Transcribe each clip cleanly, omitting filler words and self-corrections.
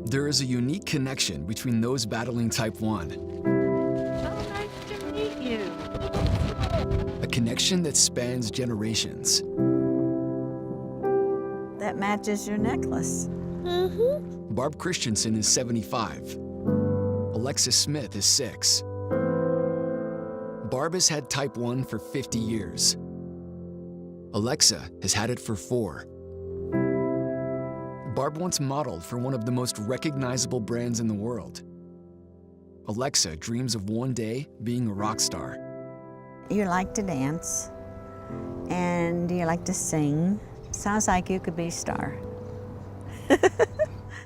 There is a unique connection between those battling type 1. So nice to meet you. A connection that spans generations. That matches your necklace. Barb Christensen is 75. Alexa Smith is 6. Barb has had type 1 for 50 years. Alexa has had it for 4. Barb once modeled for one of the most recognizable brands in the world. Alexa dreams of one day being a rock star. You like to dance, and you like to sing. Sounds like you could be a star.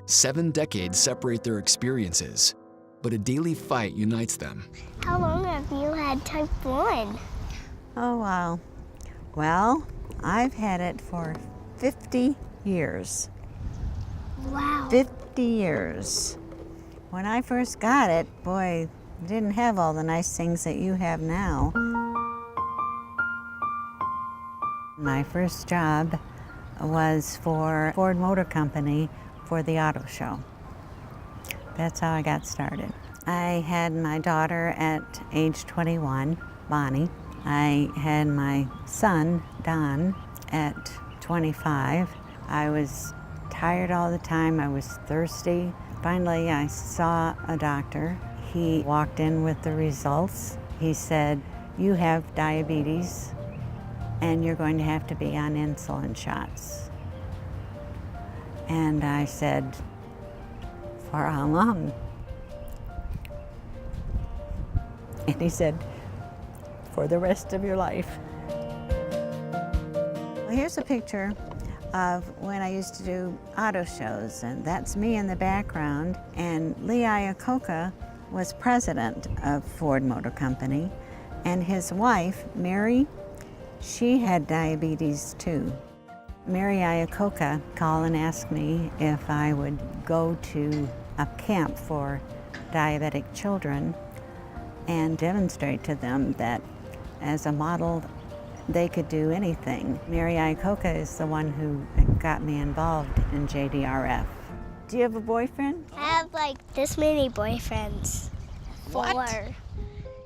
7 decades separate their experiences, but a daily fight unites them. How long have you had type 1? Oh, wow. Well, I've had it for 50 years. Wow. 50 years. When I first got it, boy, it didn't have all the nice things that you have now. My first job was for Ford Motor Company for the auto show. That's how I got started. I had my daughter at age 21, Bonnie. I had my son, Don, at 25. I was tired all the time. I was thirsty. Finally, I saw a doctor. He walked in with the results. He said, "You have diabetes and you're going to have to be on insulin shots." And I said, "For how long?" And he said, "For the rest of your life." Well, here's a picture of when I used to do auto shows, and that's me in the background. And Lee Iacocca was president of Ford Motor Company, and his wife, Mary, she had diabetes too. Mary Iacocca called and asked me if I would go to a camp for diabetic children and demonstrate to them that as a model, they could do anything. Mary Iacocca is the one who got me involved in JDRF. Do you have a boyfriend? I have like this many boyfriends. What? 4.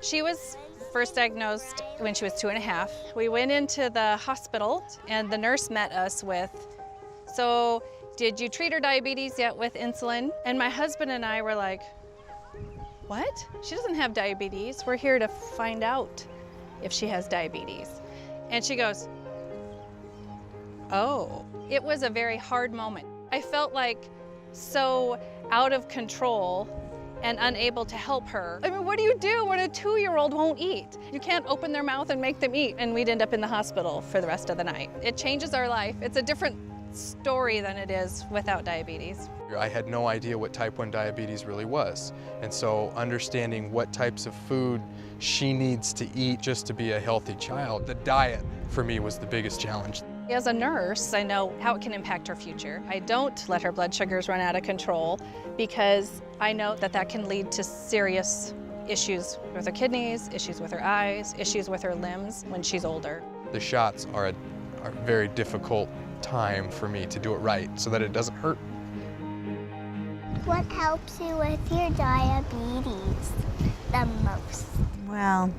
She was first diagnosed when she was 2.5. We went into the hospital and the nurse met us with, "So did you treat her diabetes yet with insulin?" And my husband and I were like, "What? She doesn't have diabetes. We're here to find out if she has diabetes." And she goes, "Oh." It was a very hard moment. I felt like so out of control and unable to help her. I mean, what do you do when a 2-year-old won't eat? You can't open their mouth and make them eat. And we'd end up in the hospital for the rest of the night. It changes our life. It's a different story than it is without diabetes. I had no idea what type 1 diabetes really was. And so understanding what types of food she needs to eat just to be a healthy child, the diet for me was the biggest challenge. As a nurse, I know how it can impact her future. I don't let her blood sugars run out of control because I know that that can lead to serious issues with her kidneys, issues with her eyes, issues with her limbs when she's older. The shots are a very difficult time for me to do it right so that it doesn't hurt. What helps you with your diabetes the most? Well,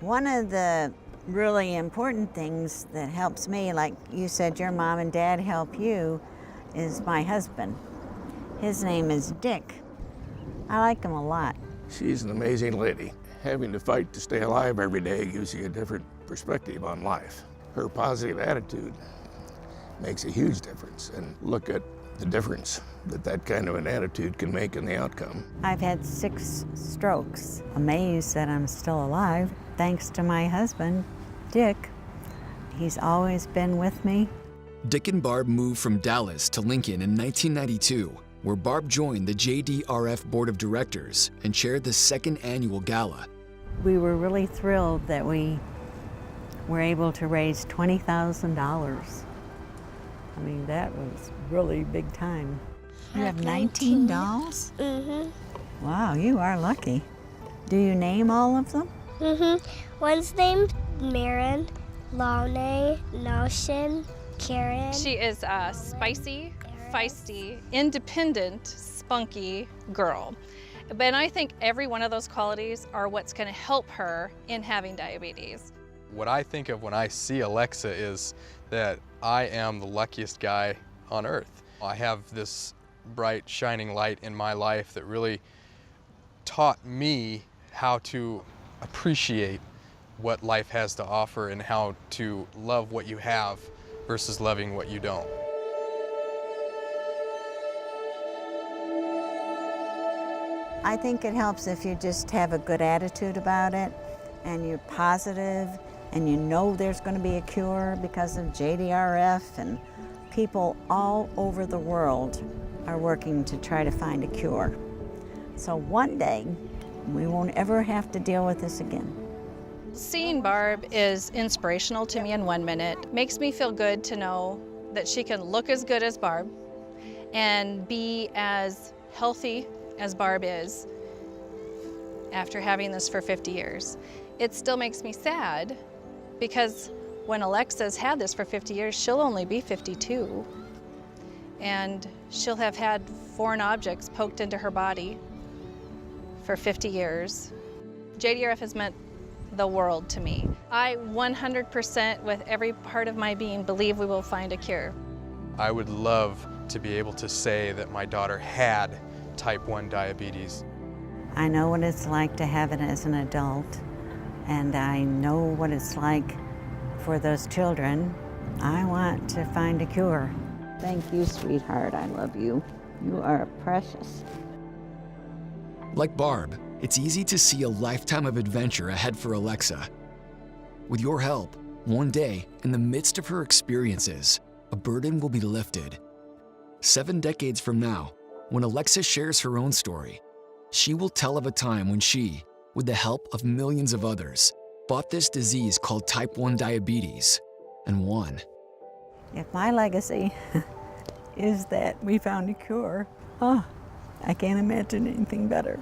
one of the really important things that helps me, like you said your mom and dad help you, is my husband. His name is Dick. I like him a lot. She's an amazing lady. Having to fight to stay alive every day gives you a different perspective on life. Her positive attitude makes a huge difference, and look at the difference that kind of an attitude can make in the outcome. I've had 6 strokes. Amazed that I'm still alive, thanks to my husband, Dick. He's always been with me. Dick and Barb moved from Dallas to Lincoln in 1992, where Barb joined the JDRF Board of Directors and chaired the 2nd annual gala. We were really thrilled that we were able to raise $20,000. I mean, that was really big time. You have 19 dolls? Wow, you are lucky. Do you name all of them? One's named Marin, Lane, Notion, Karen. She is spicy, feisty, independent, spunky girl. But I think every one of those qualities are what's going to help her in having diabetes. What I think of when I see Alexa is that I am the luckiest guy on earth. I have this bright, shining light in my life that really taught me how to appreciate what life has to offer and how to love what you have versus loving what you don't. I think it helps if you just have a good attitude about it and you're positive and you know there's going to be a cure because of JDRF, and people all over the world are working to try to find a cure. So one day we won't ever have to deal with this again. Seeing Barb is inspirational to me in 1 minute. Makes me feel good to know that she can look as good as Barb and be as healthy as Barb is after having this for 50 years. It still makes me sad because when Alexa's had this for 50 years, she'll only be 52. And she'll have had foreign objects poked into her body for 50 years. JDRF has meant the world to me. I 100% with every part of my being believe we will find a cure. I would love to be able to say that my daughter had type 1 diabetes. I know what it's like to have it as an adult, and I know what it's like for those children. I want to find a cure. Thank you, sweetheart. I love you. You are precious. Like Barb, it's easy to see a lifetime of adventure ahead for Alexa. With your help, one day, in the midst of her experiences, a burden will be lifted. 7 decades from now, when Alexa shares her own story, she will tell of a time when she, with the help of millions of others, fought this disease called type 1 diabetes and won. If my legacy is that we found a cure, I can't imagine anything better.